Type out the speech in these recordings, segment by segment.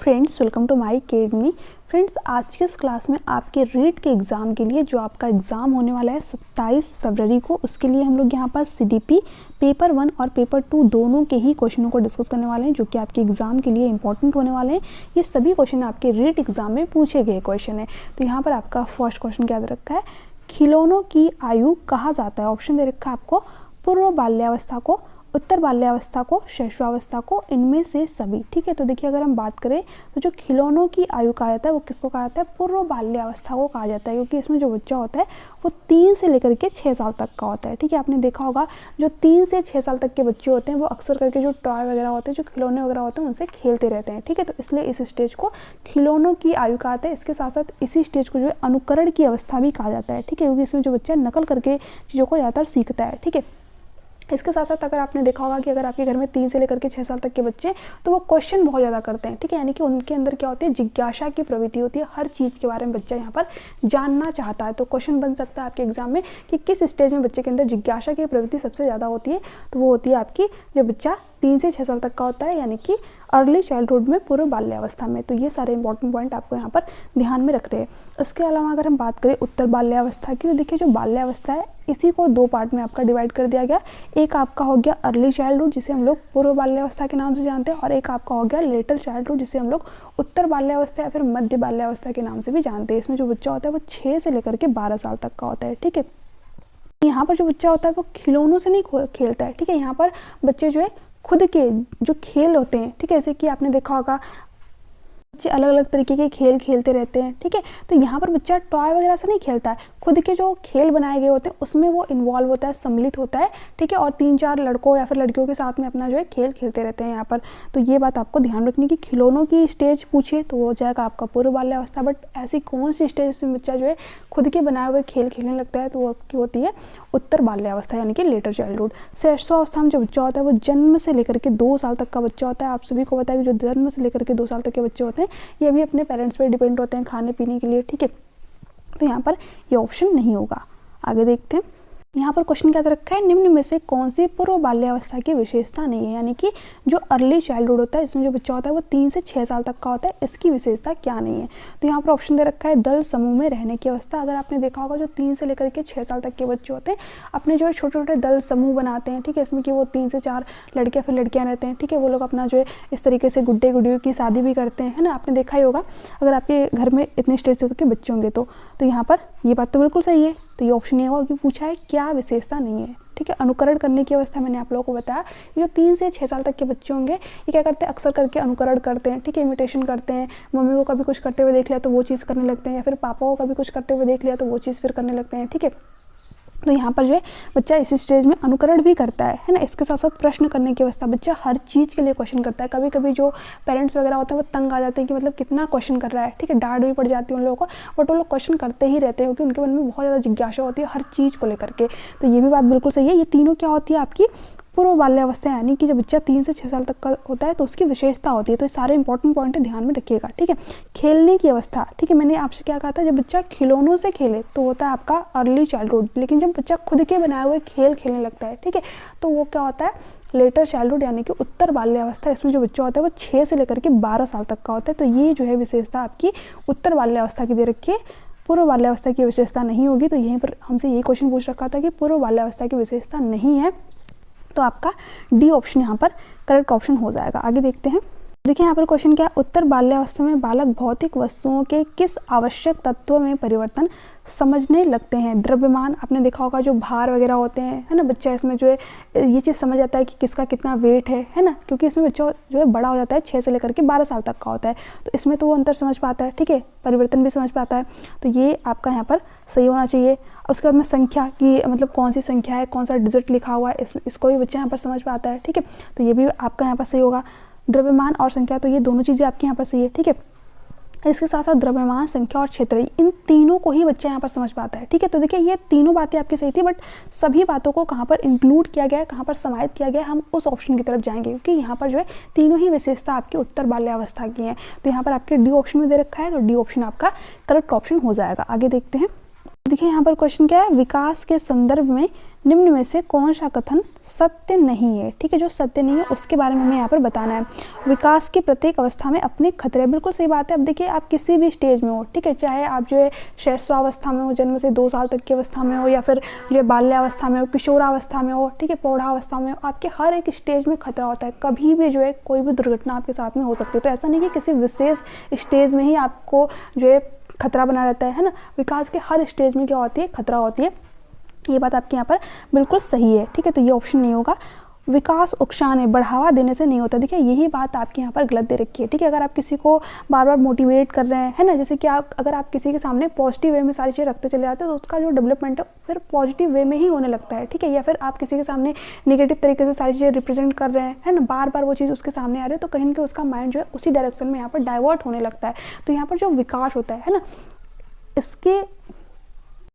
Friends, welcome to my academy. Friends, आज के इस क्लास में आपके रीट के एग्ज़ाम के लिए जो आपका एग्ज़ाम होने वाला है 27 फरवरी को, उसके लिए हम लोग यहाँ पर सीडीपी पेपर 1 और पेपर 2 दोनों के ही क्वेश्चनों को डिस्कस करने वाले हैं, जो कि आपके एग्ज़ाम के लिए इंपॉर्टेंट होने वाले हैं। ये सभी क्वेश्चन आपके रीट एग्ज़ाम में पूछे गए क्वेश्चन है। तो यहाँ पर आपका फर्स्ट क्वेश्चन क्या दे रखा है, खिलौनों की आयु कहा जाता है। ऑप्शन दे रखा है आपको, पूर्व बाल्यावस्था को, उत्तर बाल्यावस्था को, शैशवावस्था को, इनमें से सभी। ठीक है, तो देखिए अगर हम बात करें तो जो खिलौनों की आयु कहा जाता है वो किसको कहा जाता है, पूर्व बाल्यावस्था को कहा जाता है, क्योंकि इसमें जो बच्चा होता है वो 3 से लेकर के 6 साल तक का होता है। ठीक है, आपने देखा होगा जो 3 से 6 साल तक के बच्चे होते हैं वो अक्सर करके जो टॉय वगैरह होते हैं, जो खिलौने वगैरह होते हैं, उनसे खेलते रहते हैं। ठीक है, तो इसलिए इस स्टेज को खिलौनों की आयु कहा जाता है। इसके साथ साथ इसी स्टेज को जो है अनुकरण की अवस्था भी कहा जाता है। ठीक है, क्योंकि इसमें जो बच्चा नकल करके चीज़ों को ज़्यादातर सीखता है। ठीक है, इसके साथ साथ अगर आपने देखा होगा कि अगर आपके घर में 3 से लेकर के 6 साल तक के बच्चे हैं तो वो क्वेश्चन बहुत ज़्यादा करते हैं। ठीक है, यानी कि उनके अंदर क्या होती है, जिज्ञासा की प्रवृत्ति होती है। हर चीज़ के बारे में बच्चा यहाँ पर जानना चाहता है। तो क्वेश्चन बन सकता है आपके एग्जाम में कि किस स्टेज में बच्चे के अंदर जिज्ञासा की प्रवृत्ति सबसे ज़्यादा होती है। तो वो होती है आपकी जब बच्चा 3 से 6 साल तक का होता है, यानी कि अर्ली चाइल्डहुड में, पूर्व बाल्यावस्था में। तो ये सारे इंपॉर्टेंट पॉइंट आपको यहाँ पर ध्यान में रख रहे हैं। इसके अलावा अगर हम बात करें उत्तर बाल्यावस्था की, तो देखिए जो बाल्यावस्था है इसी को 2 पार्ट में आपका डिवाइड कर दिया गया। एक आपका हो गया अर्ली चाइल्डहुड, जिसे हम लोग पूर्व बाल्यावस्था के नाम से जानते हैं, और एक आपका हो गया लेटर चाइल्डहुड, जिसे हम लोग उत्तर बाल्यावस्था या फिर मध्य बाल्यावस्था के नाम से भी जानते हैं। इसमें जो बच्चा होता है वो 6 से लेकर के 12 साल तक का होता है। ठीक है, यहाँ पर जो बच्चा होता है वो खिलौनों से नहीं खेलता है। ठीक है, यहाँ पर बच्चे जो है खुद के जो खेल होते हैं, ठीक है, जैसे कि आपने देखा होगा बच्चे अलग अलग तरीके के खेल खेलते रहते हैं। ठीक है, तो यहाँ पर बच्चा टॉय वगैरह से नहीं खेलता है, खुद के जो खेल बनाए गए होते हैं उसमें वो इन्वॉल्व होता है, सम्मिलित होता है। ठीक है, और 3-4 लड़कों या फिर लड़कियों के साथ में अपना जो है खेल खेलते रहते हैं यहाँ पर। तो ये बात आपको ध्यान रखनी कि खिलौनों की स्टेज पूछे तो वो हो जाएगा आपका पूर्व बाल्यावस्था। बट ऐसी कौन सी स्टेज में बच्चा जो है खुद के बनाए हुए खेल खेलने लगता है, तो वो आपकी होती है उत्तर बाल्यावस्था, यानी कि लेटर चाइल्डहुड। श्रेष्ठावस्था में जो बच्चा होता है वो जन्म से लेकर के 2 साल तक का बच्चा होता है। आप सभी को पता है कि जो जन्म से लेकर के 2 साल तक के बच्चे होते हैं ये भी अपने पेरेंट्स पे डिपेंड होते हैं खाने पीने के लिए। ठीक है, तो यहाँ पर ये ऑप्शन नहीं होगा। आगे देखते हैं, यहाँ पर क्वेश्चन क्या दे रखा है, निम्न में से कौन सी पूर्व बाल्यावस्था की विशेषता नहीं है। यानी कि जो अर्ली चाइल्डहुड होता है इसमें जो बच्चा होता है वो 3 से 6 साल तक का होता है, इसकी विशेषता क्या नहीं है। तो यहाँ पर ऑप्शन दे रखा है दल समूह में रहने की अवस्था। अगर आपने देखा होगा जो 3 से लेकर के 6 साल तक के बच्चे होते हैं अपने जो है छोटे छोटे दल समूह बनाते हैं। ठीक है, इसमें कि वो 3 से 4 लड़के फिर लड़कियाँ रहते हैं। ठीक है, वो लोग अपना जो है इस तरीके से गुड्डे गुडियों की शादी भी करते हैं, है ना। आपने देखा ही होगा अगर आपके घर में इतने स्टेज तक के बच्चे होंगे तो यहाँ पर ये बात तो बिल्कुल सही है। तो ये ऑप्शन ये होगा कि पूछा है क्या विशेषता नहीं है। ठीक है, अनुकरण करने की अवस्था मैंने आप लोगों को बताया, जो 3 से 6 साल तक के बच्चे होंगे ये क्या करते हैं, अक्सर करके अनुकरण करते हैं। ठीक है, इमिटेशन करते हैं। मम्मी को कभी कुछ करते हुए देख लिया तो वो चीज़ करने लगते हैं, या फिर पापा को कभी कुछ करते हुए देख लिया तो वो चीज़ फिर करने लगते हैं। ठीक है, तो यहाँ पर जो है बच्चा इसी स्टेज में अनुकरण भी करता है ना। इसके साथ साथ प्रश्न करने की अवस्था, बच्चा हर चीज़ के लिए क्वेश्चन करता है। कभी कभी जो पेरेंट्स वगैरह होते हैं वो तंग आ जाते हैं कि मतलब कितना क्वेश्चन कर रहा है। ठीक है, डांट भी पड़ जाती है उन लोगों को, बट वो लोग क्वेश्चन करते ही रहते हैं क्योंकि उनके मन में बहुत ज़्यादा जिज्ञासा होती है हर चीज़ को लेकर के। तो ये भी बात बिल्कुल सही है। ये तीनों क्या होती है आपकी पूर्व बाल्यावस्था, यानी कि जब बच्चा 3 से 6 साल तक का होता है तो उसकी विशेषता होती है। तो ये सारे इंपॉर्टेंट पॉइंट ध्यान में रखिएगा। ठीक है, खेलने की अवस्था, ठीक है, मैंने आपसे क्या कहा था, जब बच्चा खिलौनों से खेले तो होता है आपका अर्ली चाइल्डहुड, लेकिन जब बच्चा खुद के बनाए हुए खेल खेलने लगता है, ठीक है, तो वो क्या होता है, लेटर चाइल्डहुड, यानी कि उत्तर बाल्यावस्था। इसमें जो बच्चा होता है वो 6 से लेकर के 12 साल तक का होता है। तो ये जो है विशेषता आपकी उत्तर बाल्यावस्था की दे रखी है, पूर्व बाल्यावस्था की विशेषता नहीं होगी। तो यहीं पर हमसे यही क्वेश्चन पूछ रखा था कि पूर्व बाल्यावस्था की विशेषता नहीं है, तो आपका डी ऑप्शन यहाँ पर करेक्ट ऑप्शन हो जाएगा। आगे देखते हैं, देखिए यहाँ पर क्वेश्चन क्या है, उत्तर बाल्यावस्था में बालक भौतिक वस्तुओं के किस आवश्यक तत्वों में परिवर्तन समझने लगते हैं। द्रव्यमान, आपने देखा होगा जो भार वगैरह होते हैं, है ना, बच्चा इसमें जो है ये चीज़ समझ आता है कि किसका कितना वेट है ना, क्योंकि इसमें बच्चा जो है बड़ा हो जाता है, 6 से लेकर के 12 साल तक का होता है, तो इसमें तो वो अंतर समझ पाता है। ठीक है, परिवर्तन भी समझ पाता है, तो ये आपका यहाँ पर सही होना चाहिए। उसके बाद में संख्या की, मतलब कौन सी संख्या है, कौन सा डिजिट लिखा हुआ है, इसको भी बच्चा यहाँ पर समझ पाता है। ठीक है, तो ये भी आपका यहाँ पर सही होगा। द्रव्यमान और संख्या, तो ये दोनों चीज़ें आपके यहाँ पर सही है। ठीक है, इसके साथ साथ द्रव्यमान, संख्या और क्षेत्र, इन तीनों को ही बच्चा यहाँ पर समझ पाता है। ठीक है, तो देखिए ये तीनों बातें आपकी सही थी, बट सभी बातों को कहाँ पर इंक्लूड किया गया है, कहाँ पर समाहित किया गया है, हम उस ऑप्शन की तरफ जाएंगे, क्योंकि यहाँ पर जो है तीनों ही विशेषता आपकी उत्तर बाल्यावस्था की है। तो यहाँ पर आपके डी ऑप्शन में दे रखा है, तो डी ऑप्शन आपका करेक्ट ऑप्शन हो जाएगा। आगे देखते हैं, देखिए यहाँ पर क्वेश्चन क्या है, विकास के संदर्भ में निम्न में से कौन सा कथन सत्य नहीं है। ठीक है, जो सत्य नहीं है उसके बारे में हमें यहाँ पर बताना है। विकास की प्रत्येक अवस्था में अपने खतरे, बिल्कुल सही बात है। अब देखिए आप किसी भी स्टेज में हो, ठीक है, चाहे आप जो है शैशवावस्था में हो, जन्म से 2 साल तक की अवस्था में हो, या फिर जो है बाल्यावस्था में हो, किशोरावस्था में हो, ठीक है, प्रौढ़ावस्था में हो, आपके हर एक स्टेज में खतरा होता है। कभी भी जो है कोई भी दुर्घटना आपके साथ में हो सकती है। तो ऐसा नहीं कि किसी विशेष स्टेज में ही आपको जो है खतरा बना रहता है ना। विकास के हर स्टेज में क्या होती है, खतरा होती है। ये बात आपके यहाँ पर बिल्कुल सही है। ठीक है, तो ये ऑप्शन नहीं होगा। विकास उकसाने बढ़ावा देने से नहीं होता। देखिए यही बात आपके यहाँ पर गलत दे रखी है। ठीक है, अगर आप किसी को बार बार मोटिवेट कर रहे हैं, है ना, जैसे कि अगर आप किसी के सामने पॉजिटिव वे में सारी चीज़ें रखते चले जाते हैं तो उसका जो डेवलपमेंट है फिर पॉजिटिव वे में ही होने लगता है। ठीक है, या फिर आप किसी के सामने नेगेटिव तरीके से सारी चीज़ें रिप्रेजेंट कर रहे हैं, है ना, बार बार वो चीज़ उसके सामने आ रही है, तो कहीं ना कहीं उसका माइंड जो है उसी डायरेक्शन में यहाँ पर डाइवर्ट होने लगता है। तो यहाँ पर जो विकास होता है ना, इसके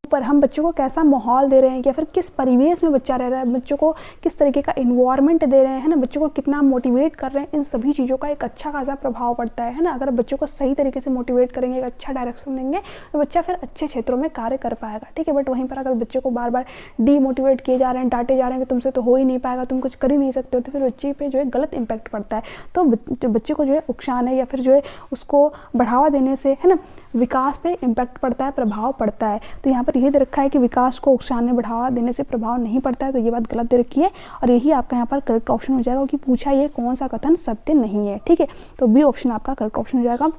पर हम बच्चों को कैसा माहौल दे रहे हैं या फिर किस परिवेश में बच्चा रह रहा है, बच्चों को किस तरीके का इन्वायरमेंट दे रहे हैं, है ना, बच्चों को कितना मोटिवेट कर रहे हैं, इन सभी चीज़ों का एक अच्छा खासा प्रभाव पड़ता है ना। अगर बच्चों को सही तरीके से मोटिवेट करेंगे, एक अच्छा डायरेक्शन देंगे तो बच्चा फिर अच्छे क्षेत्रों में कार्य कर पाएगा। ठीक है, बट वहीं पर अगर बच्चे को बार बार डीमोटिवेट किए जा रहे हैं, डांटे जा रहे हैं कि तुमसे तो हो ही नहीं पाएगा, तुम कुछ कर ही नहीं सकते हो, तो फिर बच्चे पे जो है गलत इंपैक्ट पड़ता है। तो बच्चे को जो है उकसाने या फिर जो है उसको बढ़ावा देने से, है ना, विकास पे इम्पैक्ट पड़ता है, प्रभाव पड़ता है। तो यहाँ पर यही दे रखा है कि विकास को उकसाने बढ़ावा देने से प्रभाव नहीं पड़ता है। तो ये बात गलत दे रखी है और यही आपका यहाँ पर करेक्ट ऑप्शन हो जाएगा कि पूछा ये कौन सा कथन सत्य नहीं है। ठीक है, तो बी ऑप्शन आपका करेक्ट ऑप्शन हो जाएगा।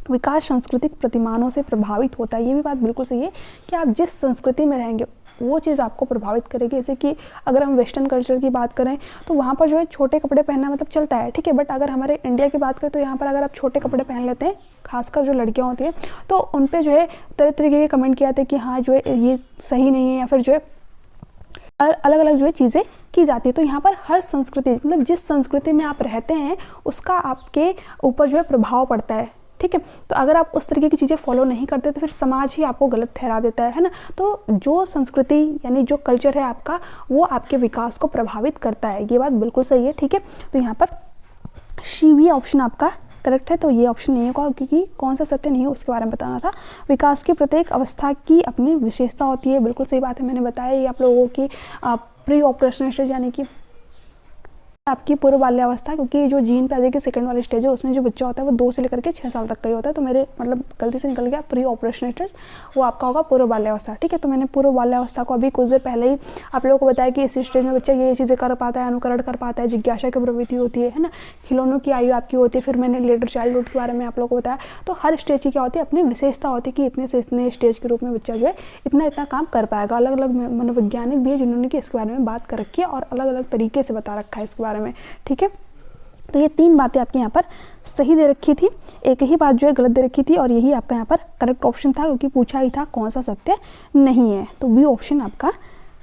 विकास सांस्कृतिक प्रतिमानों से प्रभावित होता है। ये भी बात बिल्कुल सही है कि आप जिस संस्कृति में रहेंगे वो चीज़ आपको प्रभावित करेगी। जैसे कि अगर हम वेस्टर्न कल्चर की बात करें तो वहाँ पर जो है छोटे कपड़े पहनना मतलब चलता है। ठीक है, बट अगर हमारे इंडिया की बात करें तो यहाँ पर अगर आप छोटे कपड़े पहन लेते हैं, खासकर जो लड़कियाँ होती हैं, तो उन पे जो है तरह तरीके के कमेंट किए जाते हैं कि हाँ जो है ये सही नहीं है, या फिर जो है अलग अलग जो है चीज़ें की जाती है। तो यहाँ पर हर संस्कृति, मतलब जिस संस्कृति में आप रहते हैं उसका आपके ऊपर जो है प्रभाव पड़ता है। ठीक है, तो अगर आप उस तरीके की चीज़ें फॉलो नहीं करते तो फिर समाज ही आपको गलत ठहरा देता है ना। तो जो संस्कृति यानी जो कल्चर है आपका, वो आपके विकास को प्रभावित करता है। ये बात बिल्कुल सही है। ठीक है, तो यहाँ पर सी भी ऑप्शन आपका करेक्ट है। तो ये ऑप्शन नहीं होगा क्योंकि कौन सा सत्य नहीं है उसके बारे में बताना था। विकास की प्रत्येक अवस्था की अपनी विशेषता होती है। बिल्कुल सही बात है, मैंने बताया ये आप लोगों की प्री ऑपरेशनल स्टेज यानी कि आपकी पूर्व बाल्यावस्था, क्योंकि जो जीन पैदा की सेकंड वाली स्टेज है उसमें जो बच्चा होता है वो 2 से लेकर के 6 साल तक का ही होता है। तो मेरे मतलब गलती से निकल गया प्री ऑपरेशनल स्टेज, वो आपका होगा पूर्व बाल्यावस्था। ठीक है, तो मैंने पूर्व बाल्यावस्था को अभी कुछ देर पहले ही आप लोगों को बताया कि इस स्टेज में बच्चा ये चीज़ें कर पाता है, अनुकरण कर पाता है, जिज्ञासा की प्रवृत्ति होती है ना, खिलौनों की आयु आपकी होती है। फिर मैंने लेटर चाइल्डहुड के बारे में आप लोगों को बताया। तो हर स्टेज की क्या होती है, अपनी विशेषता होती है कि इतने से इतने स्टेज के रूप में बच्चा जो है इतना इतना काम कर पाएगा। अलग अलग मनोवैज्ञानिक भी है जिन्होंने कि इसके बारे में बात कर रखी है और अलग अलग तरीके से बता रखा है इसके बारे में। ठीक है, तो ये 3 बातें आपके यहाँ पर सही दे रखी थी, एक ही बात जो है गलत दे रखी थी और यही आपका यहाँ पर करेक्ट ऑप्शन था क्योंकि पूछा ही था कौन सा सत्य नहीं है। तो बी ऑप्शन आपका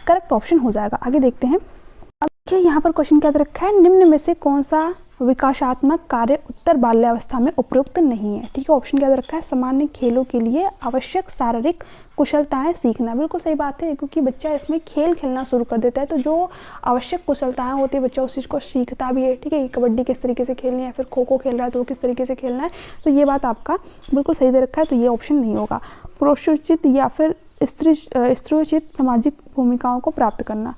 करेक्ट ऑप्शन हो जाएगा। आगे देखते हैं। अब देखिए यहाँ पर क्वेश्चन क्या दे रखा है, निम्न में से कौन सा विकासात्मक कार्य उत्तर बाल्यावस्था में उपयुक्त नहीं है। ठीक है, ऑप्शन क्या दे रखा है, सामान्य खेलों के लिए आवश्यक शारीरिक कुशलताएं सीखना। बिल्कुल सही बात है क्योंकि बच्चा इसमें खेल खेलना शुरू कर देता है तो जो आवश्यक कुशलताएं होती है बच्चा उस चीज़ को सीखता भी है। ठीक है, कबड्डी किस तरीके से खेलनी है, फिर खो खो खेल रहा है तो वो किस तरीके से खेलना है। तो ये बात आपका बिल्कुल सही दे रखा है। तो ये ऑप्शन नहीं होगा। पुरुषोचित या फिर स्त्रीयोचित सामाजिक भूमिकाओं को प्राप्त करना,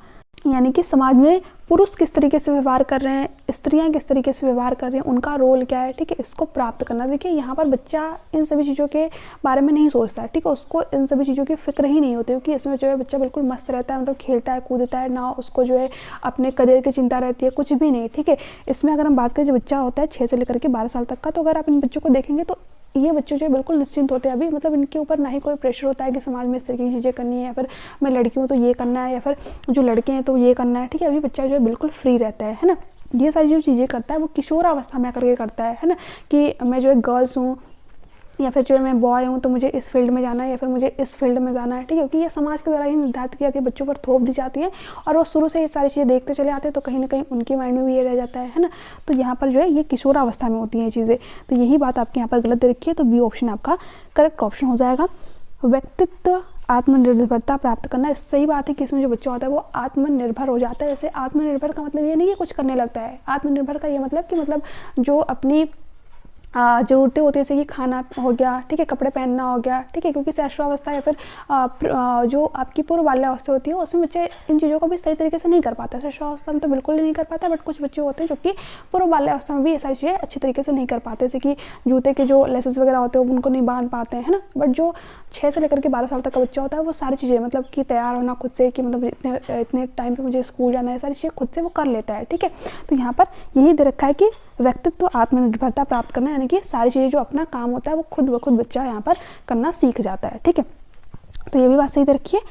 यानी कि समाज में पुरुष किस तरीके से व्यवहार कर रहे हैं, स्त्रियां किस तरीके से व्यवहार कर रही हैं, उनका रोल क्या है। ठीक है, इसको प्राप्त करना। देखिए यहाँ पर बच्चा इन सभी चीज़ों के बारे में नहीं सोचता है। ठीक है, उसको इन सभी चीज़ों की फिक्र ही नहीं होती क्योंकि इसमें जो है बच्चा बिल्कुल मस्त रहता है, मतलब खेलता है कूदता है, ना उसको जो है अपने करियर की चिंता रहती है, कुछ भी नहीं। ठीक है, इसमें अगर हम बात करें जो बच्चा होता है 6 से लेकर के 12 साल तक का, तो अगर आप इन बच्चों को देखेंगे तो ये बच्चे जो है बिल्कुल निश्चिंत होते हैं। अभी मतलब इनके ऊपर ना ही कोई प्रेशर होता है कि समाज में इस तरीके की चीज़ें करनी है, या फिर मैं लड़की हूँ तो ये करना है, या फिर जो लड़के हैं तो ये करना है। ठीक है, अभी बच्चा जो है बिल्कुल फ्री रहता है ना। ये सारी जो चीज़ें करता है वो किशोर अवस्था में आकर के करता है ना, कि मैं जो है गर्ल्स हूँ या फिर जो है मैं बॉय हूँ तो मुझे इस फील्ड में जाना है या फिर मुझे इस फील्ड में जाना है। ठीक है, क्योंकि ये समाज के द्वारा ही निर्धारित किया कि बच्चों पर थोप दी जाती है और वो शुरू से ये सारी चीज़ें देखते चले आते हैं तो कहीं ना कहीं उनके माइंड में भी ये रह जाता है ना। तो यहाँ पर जो है ये किशोर अवस्था में होती हैं ये चीज़ें। तो यही बात आपके यहाँ पर गलत दे रखी है। तो बी ऑप्शन आपका करेक्ट ऑप्शन हो जाएगा। व्यक्तित्व आत्मनिर्भरता प्राप्त करना, सही बात है कि इसमें जो बच्चा होता है वो आत्मनिर्भर हो जाता है। जैसे आत्मनिर्भर का मतलब ये नहीं कि कुछ करने लगता है, आत्मनिर्भर का ये मतलब कि मतलब जो अपनी ज़रूरतें होती है, जैसे कि खाना हो गया, ठीक है, कपड़े पहनना हो गया, ठीक है, क्योंकि शैशवावस्था या फिर जो आपकी पूर्व बाल्यावस्था होती है उसमें बच्चे इन चीज़ों को भी सही तरीके से नहीं कर पाता। शैशवावस्था में तो बिल्कुल ही नहीं कर पाता, बट कुछ बच्चे होते हैं जो कि पूर्व बाल्यावस्था में भी ये सारी चीज़ें अच्छी तरीके से नहीं कर पाते, जैसे कि जूते के जो लेसेस वगैरह होते हैं उनको नहीं बांध पाते हैं, है ना। बट जो 6 से लेकर के 12 साल तक का बच्चा होता है वो सारी चीज़ें मतलब कि तैयार होना खुद से, कि मतलब इतने टाइम पे मुझे स्कूल जाना है, सारी चीज़ें खुद से वो कर लेता है, ठीक है। तो यहाँ पर यही दे रखा है कि व्यक्तित्व आत्मनिर्भरता प्राप्त करना, यानी कि सारी चीज़ें जो अपना काम होता है वो खुद ब खुद बच्चा यहाँ पर करना सीख जाता है, ठीक है। तो ये भी बात सही दे रखी है।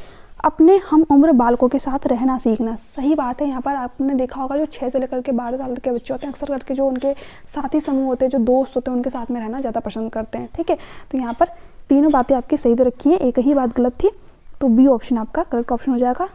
अपने हम उम्र बालकों के साथ रहना सीखना, सही बात है। यहाँ पर आपने देखा होगा जो 6 से लेकर के 12 साल तक के बच्चे होते हैं, अक्सर करके जो उनके साथी समूह होते हैं, जो दोस्त होते हैं, उनके साथ में रहना ज़्यादा पसंद करते हैं, ठीक है। तो यहाँ पर तीनों बातें आपकी सही दे रखी हैं, एक ही बात गलत थी, तो बी ऑप्शन आपका करेक्ट ऑप्शन हो जाएगा।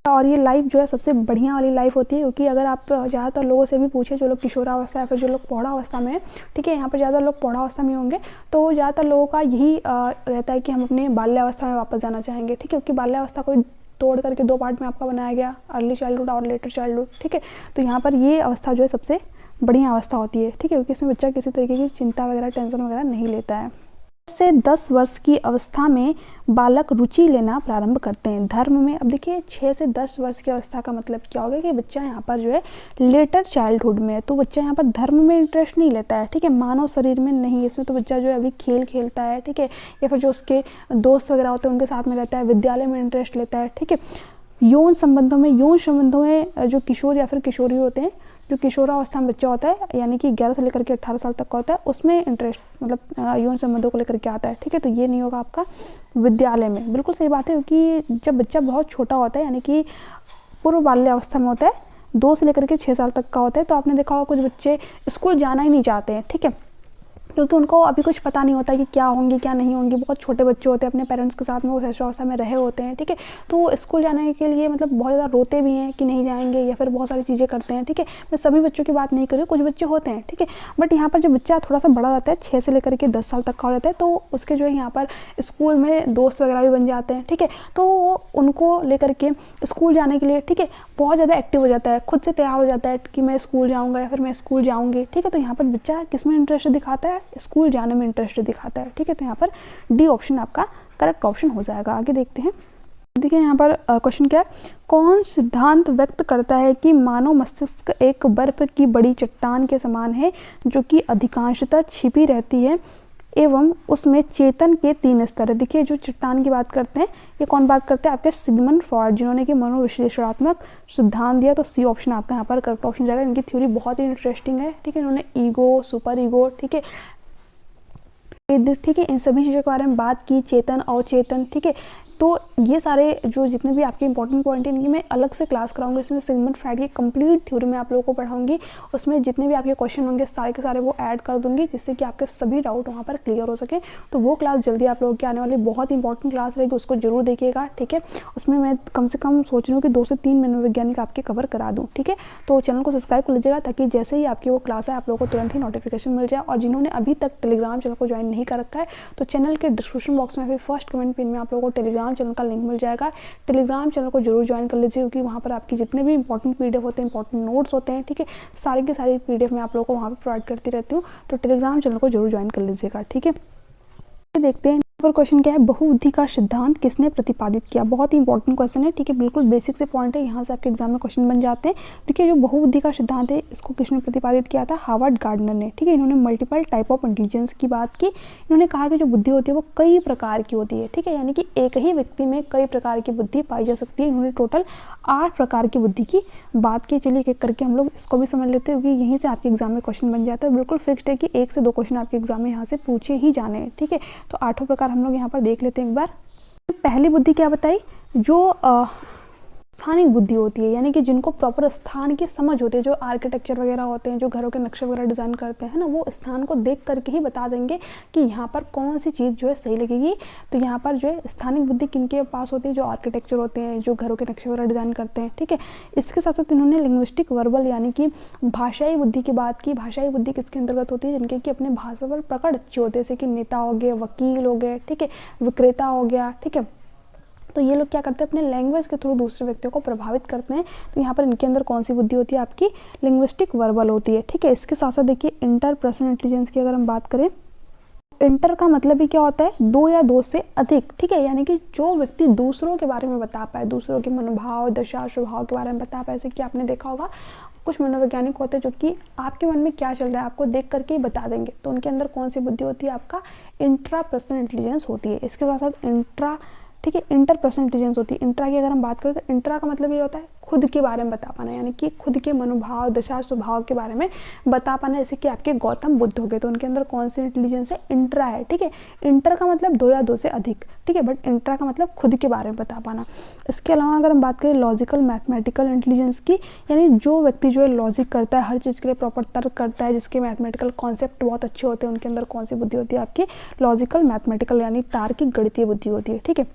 और ये लाइफ जो है सबसे बढ़िया वाली लाइफ होती है, क्योंकि अगर आप ज़्यादातर लोगों से भी पूछे, जो लोग किशोरावस्था या फिर जो लोग प्रौढ़ावस्था में है, ठीक है, यहाँ पर ज़्यादा लोग प्रौढ़ावस्था में होंगे, तो ज़्यादातर लोगों का यही रहता है कि हम अपने बाल्यावस्था में वापस जाना चाहेंगे, ठीक है, क्योंकि बाल्यावस्था को तोड़ करके 2 पार्ट में आपका बनाया गया, अर्ली चाइल्डहुड और लेटर चाइल्डहुड, ठीक है। तो यहाँ पर ये अवस्था जो है सबसे बढ़िया अवस्था होती है, ठीक है, क्योंकि इसमें बच्चा किसी तरीके की चिंता वगैरह, टेंशन वगैरह नहीं लेता है। से 10 वर्ष की अवस्था में बालक रुचि लेना प्रारंभ करते हैं धर्म में। अब देखिए 6 से 10 वर्ष की अवस्था का मतलब क्या होगा कि बच्चा यहाँ पर जो है लेटर चाइल्डहुड में है, तो बच्चा यहाँ पर धर्म में इंटरेस्ट नहीं लेता है, ठीक है, मानव शरीर में नहीं, इसमें तो बच्चा जो है अभी खेल खेलता है, ठीक है, या फिर जो उसके दोस्त वगैरह होते हैं उनके साथ में रहता है, विद्यालय में इंटरेस्ट लेता है, ठीक है। यौन संबंधों में जो किशोर या फिर किशोरी होते हैं, जो किशोरावस्था में बच्चा होता है, यानी कि 11 से लेकर के 18 साल तक का होता है, उसमें इंटरेस्ट मतलब यौन संबंधों को लेकर के आता है, ठीक है। तो ये नहीं होगा आपका विद्यालय में, बिल्कुल सही बात है, क्योंकि जब बच्चा बहुत छोटा होता है, यानी कि पूर्व बाल्यावस्था में होता है, 2 से लेकर के 6 साल तक का होता है, तो आपने देखा होगा कुछ बच्चे स्कूल जाना ही नहीं चाहते हैं, ठीक है, क्योंकि उनको अभी कुछ पता नहीं होता कि क्या होंगी क्या नहीं होंगी। बहुत छोटे बच्चे होते हैं, अपने पेरेंट्स के साथ में वो शैशवावस्था में रहे होते हैं, ठीक है, तो स्कूल जाने के लिए मतलब बहुत ज़्यादा रोते भी हैं कि नहीं जाएंगे, या फिर बहुत सारी चीज़ें करते हैं, ठीक है। मैं सभी बच्चों की बात नहीं कर रही हूँ, कुछ बच्चे होते हैं, ठीक है, बट यहाँ पर जब बच्चा थोड़ा सा बड़ा रहता है, 6 से लेकर के 10 साल तक का हो जाता है, तो उसके जो है यहाँ पर स्कूल में दोस्त वगैरह भी बन जाते हैं, ठीक है, तो उनको लेकर के स्कूल जाने के लिए, ठीक है, बहुत ज़्यादा एक्टिव हो जाता है, खुद से तैयार हो जाता है कि मैं स्कूल जाऊँगा या फिर मैं स्कूल जाऊँगी, ठीक है। तो यहाँ पर बच्चा किस में इंटरेस्ट दिखाता है, स्कूल जाने में इंटरेस्ट दिखाता है, ठीक है। तो यहाँ पर डी ऑप्शन आपका करेक्ट ऑप्शन हो जाएगा। आगे देखते हैं, देखिए यहाँ पर क्वेश्चन क्या है, कौन सिद्धांत व्यक्त करता है कि मानव मस्तिष्क एक बर्फ की बड़ी चट्टान के समान है जो कि अधिकांशतः छिपी रहती है एवं उसमें चेतन के 3 स्तर है। देखिए जो चट्टान की बात करते हैं, ये कौन बात करते हैं, आपके सिगमंड फ्रॉइड, जिन्होंने कि मनोविश्लेषणात्मक सिद्धांत दिया। तो सी ऑप्शन आपका यहाँ पर करेक्ट ऑप्शन जाएगा। इनकी थ्योरी बहुत ही इंटरेस्टिंग है, ठीक है, इन्होंने ईगो, सुपर ईगो, ठीक है, इन सभी चीज़ों के बारे में बात की, चेतन अवचेतन, ठीक है। तो ये सारे जो जितने भी आपके इंपॉर्टेंट पॉइंट हैं, इनकी मैं अलग से क्लास कराऊंगी, इसमें सिगमंड फ्रॉइड की कंप्लीट थ्योरी में आप लोगों को पढ़ाऊंगी, उसमें जितने भी आपके क्वेश्चन होंगे सारे के सारे वो ऐड कर दूंगी, जिससे कि आपके सभी डाउट वहाँ पर क्लियर हो सके। तो वो क्लास जल्दी आप लोगों की आने वाली बहुत इंपॉर्टेंट क्लास रहेगी, उसको जरूर देखिएगा, ठीक है। उसमें मैं कम से कम सोच रही हूँ कि 2 से 3 मनोवैज्ञानिक आपके कवर करा दूँ, ठीक है। तो चैनल को सब्सक्राइब कर लीजिएगा, ताकि जैसे ही आपकी वो क्लास है आप लोगों को तुरंत ही नोटिफिकेशन मिल जाए। और जिन्होंने अभी तक टेलीग्राम चैनल को ज्वाइन नहीं कर रखा है, तो चैनल के डिस्क्रिप्शन बॉक्स में फिर फर्स्ट कमेंट पिन में आप लोगों को टेलीग्राम चैनल का लिंक मिल जाएगा। टेलीग्राम चैनल को जरूर ज्वाइन कर लीजिए, क्योंकि वहाँ पर आपकी जितने भी इंपॉर्टेंट पीडीएफ होते हैं, इंपॉर्टेंट नोट्स होते हैं, ठीक है, सारी की सारी पीडीएफ मैं आप लोगों को वहाँ पर प्रोवाइड करती रहती हूँ। तो टेलीग्राम चैनल को जरूर ज्वाइन कर लीजिएगा, ठीक है। देखते हैं पर क्वेश्चन क्या है, बहुबुद्धि का सिद्धांत किसने प्रतिपादित किया। बहुत ही इंपॉर्टेंट क्वेश्चन है, ठीक है, बिल्कुल बेसिक से पॉइंट है, यहाँ से आपके एग्जाम में क्वेश्चन बन जाते हैं। देखिए जो बहुबुद्धि का सिद्धांत है, इसको किसने प्रतिपादित किया था, हार्वर्ड गार्डनर ने, ठीक है। इन्होंने मल्टीपल टाइप ऑफ इंटेलिजेंस की बात की। इन्होंने कहा कि जो बुद्धि होती है वो कई प्रकार की होती है, ठीक है, यानी कि एक ही व्यक्ति में कई प्रकार की बुद्धि पाई जा सकती है। इन्होंने टोटल 8 प्रकार की बुद्धि की बात की। चलिए एक करके हम लोग इसको भी समझ लेते हैं, क्योंकि यहीं से आपके एग्जाम में क्वेश्चन बन जाता है। बिल्कुल फिक्स्ड है कि 1 से 2 क्वेश्चन आपके एग्जाम में यहाँ से पूछे ही जाने हैं, ठीक है। तो 8 प्रकार हम लोग यहाँ पर देख लेते हैं एक बार। पहली बुद्धि क्या बताई, जो स्थानिक बुद्धि होती है, यानी कि जिनको प्रॉपर स्थान की समझ होती है, जो आर्किटेक्चर वगैरह होते हैं, जो घरों के नक्शे वगैरह डिज़ाइन करते हैं ना, वो स्थान को देख करके ही बता देंगे कि यहाँ पर कौन सी चीज़ जो है सही लगेगी। तो यहाँ पर जो है स्थानिक बुद्धि किनके पास होती है, जो आर्किटेक्चर होते हैं, जो घरों के नक्शे वगैरह डिज़ाइन करते हैं, ठीक है। इसके साथ साथ इन्होंने लिंग्विस्टिक वर्बल यानी कि भाषाई बुद्धि की बात की। भाषाई बुद्धि किसके अंतर्गत होती है, जिनके कि अपने भाषा पर पकड़ अच्छी होती है, जैसे कि नेता हो गए, वकील हो गए, ठीक है, विक्रेता हो गया, ठीक है, तो ये लोग क्या करते हैं, अपने लैंग्वेज के थ्रू दूसरे व्यक्तियों को प्रभावित करते हैं। तो यहाँ पर इनके अंदर कौन सी बुद्धि होती है, आपकी लिंग्विस्टिक वर्बल होती है। ठीक है, इसके साथ साथ देखिए इंटरपर्सनल इंटेलिजेंस की अगर हम बात करें, इंटर का मतलब ही क्या होता है, दो या दो से अधिक। ठीक है, यानी कि जो व्यक्ति दूसरों के बारे में बता पाए, दूसरों के मनोभाव, दशा, स्वभाव के बारे में बता पाए। जैसे कि आपने देखा होगा कुछ मनोवैज्ञानिक होते हैं जो कि आपके मन में क्या चल रहा है आपको देख करके ही बता देंगे। तो उनके अंदर कौन सी बुद्धि होती है, आपका इंट्रापर्सनल इंटेलिजेंस होती है। इसके साथ साथ इंट्रा, ठीक है, इंटरपर्सनल इंटेलिजेंस होती है। इंट्रा की अगर हम बात करें तो इंट्रा का मतलब ये होता है खुद के बारे में बता पाना, यानी कि खुद के मनोभाव, दशा, स्वभाव के बारे में बता पाना। जैसे कि आपके गौतम बुद्ध हो गए, तो उनके अंदर कौन सी इंटेलिजेंस है, इंट्रा है। ठीक है, इंटर का मतलब दो या दो से अधिक। ठीक है, बट इंट्रा का मतलब खुद के बारे में बता पाना। इसके अलावा अगर हम बात करें लॉजिकल मैथमेटिकल इंटेलिजेंस की, यानी जो व्यक्ति जो है लॉजिक करता है, हर चीज़ के लिए प्रॉपर तर्क करता है, जिसके मैथमेटिकल कॉन्सेप्ट बहुत अच्छे होते हैं, उनके अंदर कौन सी बुद्धि होती है, आपकी लॉजिकल मैथमेटिकल यानी तार्किक गणितीय बुद्धि होती है। ठीक है,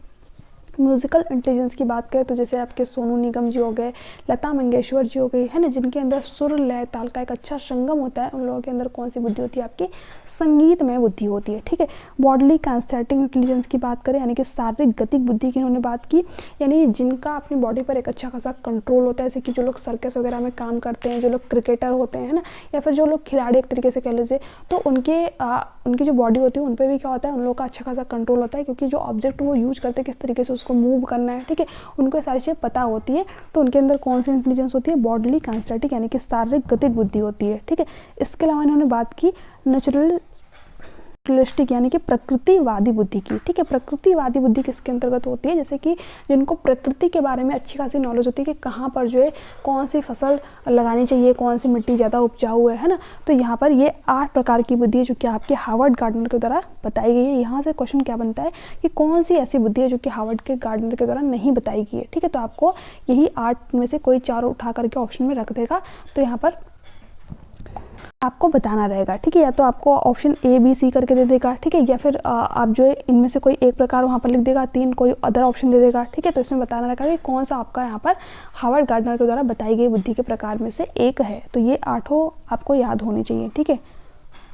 म्यूज़िकल इंटेलिजेंस की बात करें तो जैसे आपके सोनू निगम जी हो गए, लता मंगेशकर जी हो गई, है ना, जिनके अंदर सुर, लय, ताल का एक अच्छा संगम होता है, उन लोगों के अंदर कौन सी बुद्धि होती है, आपकी संगीतमय बुद्धि होती है। ठीक है, बॉडली काइनेस्थेटिक इंटेलिजेंस की बात करें, यानी कि शारीरिक गतिक बुद्धि की इन्होंने बात की, यानी जिनका अपनी बॉडी पर एक अच्छा खासा कंट्रोल होता है। जैसे कि जो लोग सर्कस वगैरह में काम करते हैं, जो लोग क्रिकेटर होते हैं, है ना, या फिर जो लोग खिलाड़ी एक तरीके से कह लीजिए, तो उनकी जो बॉडी होती है उन पर भी क्या होता है, उन लोगों का अच्छा खासा कंट्रोल होता है, क्योंकि जो ऑब्जेक्ट वो यूज करते हैं किस तरीके से उसको मूव करना है। ठीक है, उनको सारी चीज़ें पता होती है। तो उनके अंदर कौन सी इंटेलिजेंस होती है, बॉडली काइनेस्थेटिक यानी कि शारीरिक गतिक बुद्धि होती है। ठीक है, इसके अलावा इन्होंने बात की नेचुरलिस्टिक यानी कि प्रकृतिवादी बुद्धि की। ठीक है, प्रकृतिवादी बुद्धि किसके अंतर्गत होती है, जैसे कि जिनको प्रकृति के बारे में अच्छी खासी नॉलेज होती है कि कहाँ पर जो है कौन सी फसल लगानी चाहिए, कौन सी मिट्टी ज़्यादा उपजाऊ है ना। तो यहाँ पर ये 8 प्रकार की बुद्धि है जो कि आपके हार्वर्ड गार्डनर के द्वारा बताई गई है। यहाँ से क्वेश्चन क्या बनता है कि कौन सी ऐसी बुद्धि है जो कि हार्वर्ड के गार्डनर के द्वारा नहीं बताई गई है। ठीक है, तो आपको यही 8 में से कोई 4 उठा करके ऑप्शन में रख देगा, तो यहाँ पर आपको बताना रहेगा। ठीक है, या तो आपको ऑप्शन ए बी सी करके दे देगा। ठीक है, या फिर आप जो है इनमें से कोई एक प्रकार वहाँ पर लिख देगा, 3 कोई अदर ऑप्शन दे देगा। ठीक है, तो इसमें बताना रहेगा कि कौन सा आपका यहाँ पर हार्वर्ड गार्डनर के द्वारा बताई गई बुद्धि के प्रकार में से एक है। तो ये 8 आपको याद होनी चाहिए। ठीक है,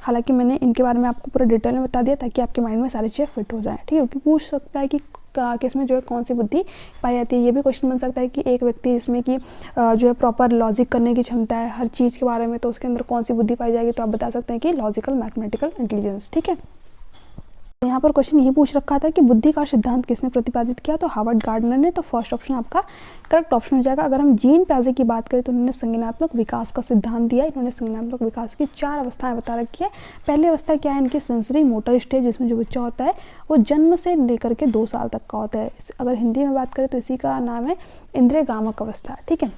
हालांकि मैंने इनके बारे में आपको पूरा डिटेल में बता दिया ताकि आपके माइंड में सारी चीज़ें फिट हो जाए। ठीक है, क्योंकि पूछ सकता है कि किसमें जो है कौन सी बुद्धि पाई जाती है। ये भी क्वेश्चन बन सकता है कि एक व्यक्ति जिसमें कि जो है प्रॉपर लॉजिक करने की क्षमता है हर चीज़ के बारे में, तो उसके अंदर कौन सी बुद्धि पाई जाएगी, तो आप बता सकते हैं कि लॉजिकल मैथमेटिकल इंटेलिजेंस। ठीक है, यहाँ पर क्वेश्चन यही पूछ रखा था कि बुद्धि का सिद्धांत किसने प्रतिपादित किया, तो हार्वर्ड गार्डनर ने। तो फर्स्ट ऑप्शन आपका करेक्ट ऑप्शन हो जाएगा। अगर हम जीन पियाजे की बात करें तो उन्होंने संज्ञानात्मक विकास का सिद्धांत दिया। इन्होंने संज्ञानात्मक विकास की 4 अवस्थाएं बता रखी है। पहली अवस्था क्या है, इनकी सेंसरी मोटर स्टेज, जिसमें जो बच्चा होता है वो जन्म से लेकर के 2 साल तक का होता है। अगर हिंदी में बात करें तो इसी का नाम है इंद्रिय गामक अवस्था। ठीक है,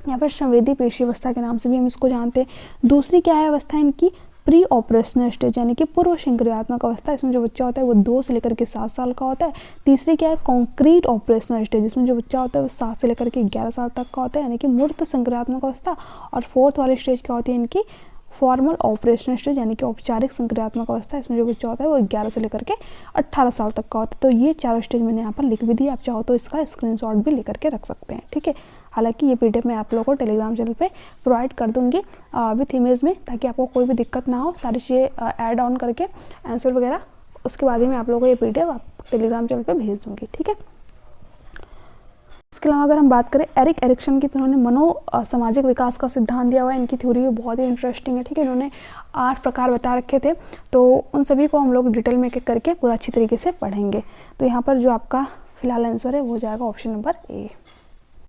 यहाँ पर संवेदी पेशी अवस्था के नाम से भी हम इसको जानते हैं। दूसरी क्या है अवस्था इनकी, प्री ऑपरेशनल स्टेज यानी कि पूर्व संक्रियात्मक अवस्था, इसमें जो बच्चा होता है वो 2 से लेकर के 7 साल का होता है। तीसरी क्या है, कॉन्क्रीट ऑपरेशनल स्टेज, जिसमें जो बच्चा होता है वो 7 से लेकर के 11 साल तक का होता है, यानी कि मूर्त संक्रियात्मक अवस्था। और फोर्थ वाली स्टेज क्या होती है इनकी, फॉर्मल ऑपरेशनल स्टेज यानी कि औपचारिक संक्रियात्मक अवस्था। इसमें जो बच्चा होता है वो 11 से लेकर के 18 साल तक का होता है। तो ये 4 स्टेज मैंने यहाँ पर लिख भी दी, आप चाहो तो इसका स्क्रीनशॉट भी लेकर के रख सकते हैं। ठीक है, हालांकि ये पीडीएफ मैं आप लोगों को टेलीग्राम चैनल पे प्रोवाइड कर दूंगी विथ इमेज में, ताकि आपको कोई भी दिक्कत ना हो। सारी चीज़ें ऐड ऑन करके आंसर वगैरह उसके बाद ही मैं आप लोगों को ये पीडीएफ आप टेलीग्राम चैनल पे भेज दूंगी। ठीक है, इसके अलावा अगर हम बात करें एरिक एरिक्सन की, तो उन्होंने मनो सामाजिक विकास का सिद्धांत दिया हुआ है। इनकी थ्योरी भी बहुत ही इंटरेस्टिंग है। ठीक है, इन्होंने 8 प्रकार बता रखे थे, तो उन सभी को हम लोग डिटेल में एक करके पूरा अच्छी तरीके से पढ़ेंगे। तो यहाँ पर जो आपका फिलहाल आंसर है वो जाएगा ऑप्शन नंबर ए।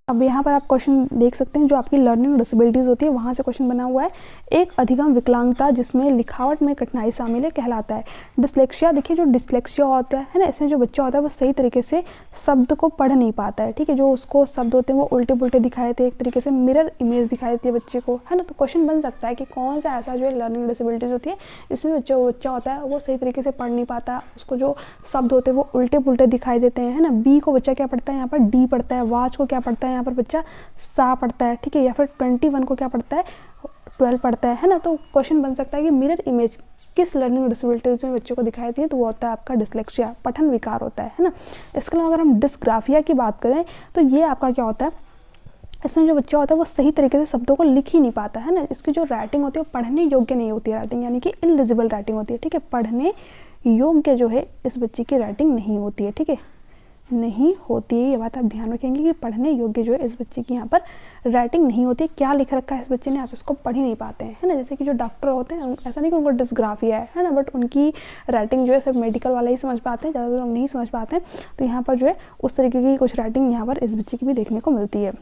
अब यहाँ पर आप क्वेश्चन देख सकते हैं, जो आपकी लर्निंग डिसेबिलिटीज़ होती है वहाँ से क्वेश्चन बना हुआ है। एक अधिगम विकलांगता जिसमें लिखावट में कठिनाई शामिल है कहलाता है डिस्लेक्सिया। देखिए, जो डिस्लेक्सिया होता है ना, इसमें जो बच्चा होता है वो सही तरीके से शब्द को पढ़ नहीं पाता है। ठीक है, जो उसको शब्द होते हैं वो उल्टे पुल्टे दिखाई देते हैं, एक तरीके से मिरर इमेज दिखाई देती है बच्चे को, है ना। तो क्वेश्चन बन सकता है कि कौन सा ऐसा जो है लर्निंग डिसेबिलिटीज़ होती है इसमें बच्चा होता है वो सही तरीके से पढ़ नहीं पाता, उसको जो शब्द होते हैं वो उल्टे पुल्टे दिखाई देते हैं, है ना। बी को बच्चा क्या पढ़ता है, यहाँ पर डी पढ़ता है। वाच को क्या पढ़ता है, यहाँ पर बच्चा सा पढ़ता है। ठीक है, या फिर 21 को क्या पढ़ता है, 12 पढ़ता है ना। तो क्वेश्चन बन सकता है कि मिरर इमेज किस लर्निंग डिसेबिलिटीज में बच्चों को दिखाई देती है, तो वो होता है आपका डिस्लेक्सिया, पठन विकार होता है ना। इसके अलावा अगर हम डिस्ग्राफिया की बात करें तो ये आपका क्या होता है, इसमें जो बच्चा होता है वो सही तरीके से शब्दों को लिख ही नहीं पाता है ना। इसकी जो राइटिंग होती है वो पढ़ने योग्य नहीं होती है राइटिंग, यानी कि इनलिजिबल राइटिंग होती है। ठीक है, पढ़ने योग्य जो है इस बच्चे की राइटिंग नहीं होती है। ठीक है, नहीं होती है। ये बात आप ध्यान रखेंगे कि पढ़ने योग्य जो है इस बच्चे की यहाँ पर राइटिंग नहीं होती है। क्या लिख रखा है इस बच्चे ने, आप इसको पढ़ ही नहीं पाते हैं, है ना। जैसे कि जो डॉक्टर होते हैं ऐसा नहीं कि उनको डिस्ग्राफिया है ना, बट उनकी राइटिंग जो है सिर्फ मेडिकल वाले ही समझ पाते हैं, ज़्यादातर लोग नहीं समझ पाते हैं। तो यहाँ पर जो है उस तरीके की कुछ राइटिंग यहाँ पर इस बच्चे की भी देखने को मिलती है।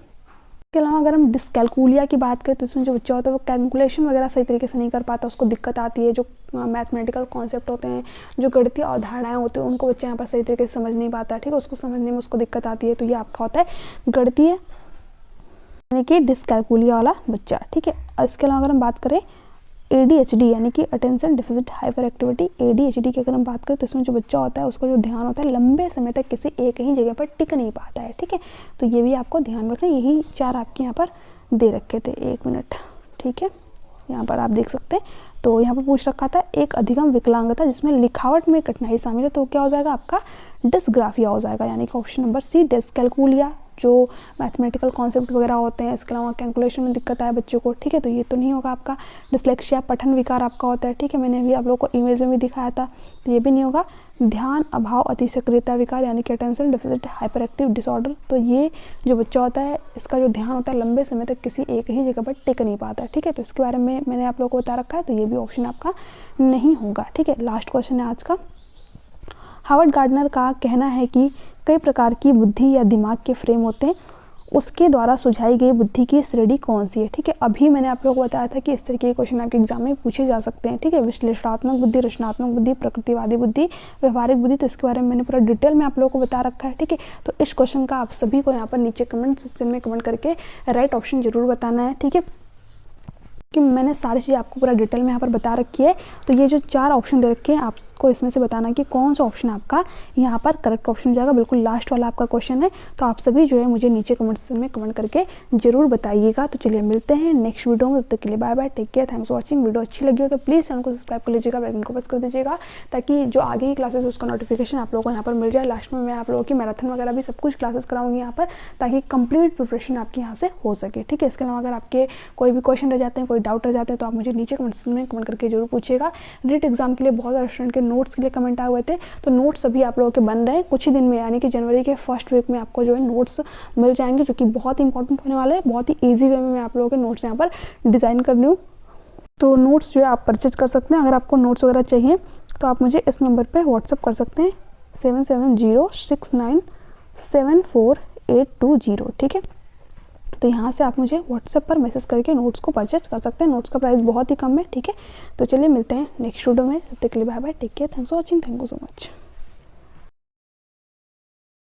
इसके अलावा अगर हम डिस्कैलकुलिया की बात करें तो इसमें जो बच्चा होता है वो कैलकुलेशन वगैरह सही तरीके से नहीं कर पाता, उसको दिक्कत आती है। जो मैथमेटिकल कॉन्सेप्ट होते हैं, जो गणितीय अवधारणाएं होती हैं, उनको बच्चा यहाँ पर सही तरीके से समझ नहीं पाता, ठीक है, उसको समझने में उसको दिक्कत आती है। तो ये आपका होता है गणितीय यानी कि डिस्कैलकुलिया वाला बच्चा, ठीक है। इसके अलावा अगर हम बात करें ADHD यानी कि attention deficit hyper activity, ADHD की अगर हम बात करें तो इसमें जो बच्चा होता है उसका जो ध्यान होता है लंबे समय तक किसी एक ही जगह पर टिक नहीं पाता है, ठीक है। तो ये भी आपको ध्यान रखना, यही 4 आपके यहाँ पर दे रखे थे। 1 मिनट, ठीक है, यहाँ पर आप देख सकते हैं। तो यहाँ पर पूछ रखा था एक अधिगम विकलांगता जिसमें लिखावट में कठिनाई शामिल है, तो क्या हो जाएगा आपका डिस्ग्राफिया हो जाएगा, यानी कि ऑप्शन नंबर सी डिस्कैलकुलिया। जो मैथमेटिकल कॉन्सेप्ट वगैरह होते हैं, इसके अलावा कैलकुलेशन में दिक्कत आए बच्चों को, ठीक है, तो ये तो नहीं होगा आपका। डिस्लेक्सिया पठन विकार आपका होता है, ठीक है, मैंने अभी आप लोगों को इमेज में भी दिखाया था, तो ये भी नहीं होगा। ध्यान अभाव अतिसक्रियता विकार यानी कि attention deficit hyper active disorder, तो ये जो बच्चा होता है इसका जो ध्यान होता है लंबे समय तक किसी एक ही जगह पर टिक नहीं पाता है, ठीक है। तो इसके बारे में मैंने आप लोगों को बता रखा है, तो ये भी ऑप्शन आपका नहीं होगा, ठीक है। लास्ट क्वेश्चन है आज का। हावर्ड गार्डनर का कहना है कि कई प्रकार की बुद्धि या दिमाग के फ्रेम होते हैं, उसके द्वारा सुझाई गई बुद्धि की श्रेणी कौन सी है, ठीक है। अभी मैंने आप लोगों को बताया था कि इस तरीके के क्वेश्चन आपके एग्जाम में पूछे जा सकते हैं, ठीक है। विश्लेषणात्मक बुद्धि, रचनात्मक बुद्धि, प्रकृतिवादी बुद्धि, व्यवहारिक बुद्धि, तो इसके बारे में मैंने पूरा डिटेल में आप लोगों को बता रखा है, ठीक है। तो इस क्वेश्चन का आप सभी को यहाँ पर नीचे कमेंट सेक्शन में कमेंट करके राइट ऑप्शन जरूर बताना है, ठीक है, कि मैंने सारी चीज़ें आपको पूरा डिटेल में यहाँ पर बता रखी है। तो ये जो 4 ऑप्शन दे रखे हैं आपको इसमें से बताना कि कौन सा ऑप्शन आपका यहाँ पर करेक्ट ऑप्शन हो जाएगा। बिल्कुल लास्ट वाला आपका क्वेश्चन है, तो आप सभी जो है मुझे नीचे कमेंट सेक्शन में कमेंट करके जरूर बताइएगा। तो चलिए मिलते हैं नेक्स्ट वीडियो में, तब तक के लिए bye bye, take care, thanks for watching. Video अच्छी लगी हो तो प्लीज़ चैनल को सब्सक्राइब कर लीजिएगा, बेल आइकन को प्रेस कर दीजिएगा, ताकि जो आगे की क्लासेस उसका नोटिफिकेशन आप लोगों को यहाँ पर मिल जाए। लास्ट में मैं आप लोगों की मैराथन वगैरह भी सब कुछ क्लासेस कराऊंगी यहाँ पर, ताकि कंप्लीट प्रिपरेशन आपकी यहाँ से हो सके, ठीक है। इसके अलावा अगर आपके कोई भी क्वेश्चन रह जाते हैं, कोई डाउट रह जाते हैं, तो आप मुझे नीचे कमेंट में कमेंट करके जरूर पूछिएगा। नीट एग्जाम के लिए बहुत सारे स्टूडेंट के नोट्स के लिए कमेंट आए हुए थे, तो नोट्स सभी आप लोगों के बन रहे हैं कुछ ही दिन में, यानी कि जनवरी के फर्स्ट वीक में आपको जो है नोट्स मिल जाएंगे, जो कि बहुत ही इंपॉर्टेंट होने वाले हैं। बहुत ही ईजी वे में मैं आप लोगों के नोट्स यहाँ पर डिज़ाइन कर रही हूँ। तो नोट्स जो है आप परचेज कर सकते हैं। अगर आपको नोट्स वगैरह चाहिए तो आप मुझे इस नंबर पर व्हाट्सअप कर सकते हैं 7706974820, ठीक है। तो यहाँ से आप मुझे व्हाट्सएप पर मैसेज करके नोट्स को परचेज कर सकते हैं। नोट्स का प्राइस बहुत ही कम है, ठीक है। तो चलिए मिलते हैं नेक्स्ट वीडियो में, तब तक के लिए bye bye, take care, thanks for watching, thank you so much.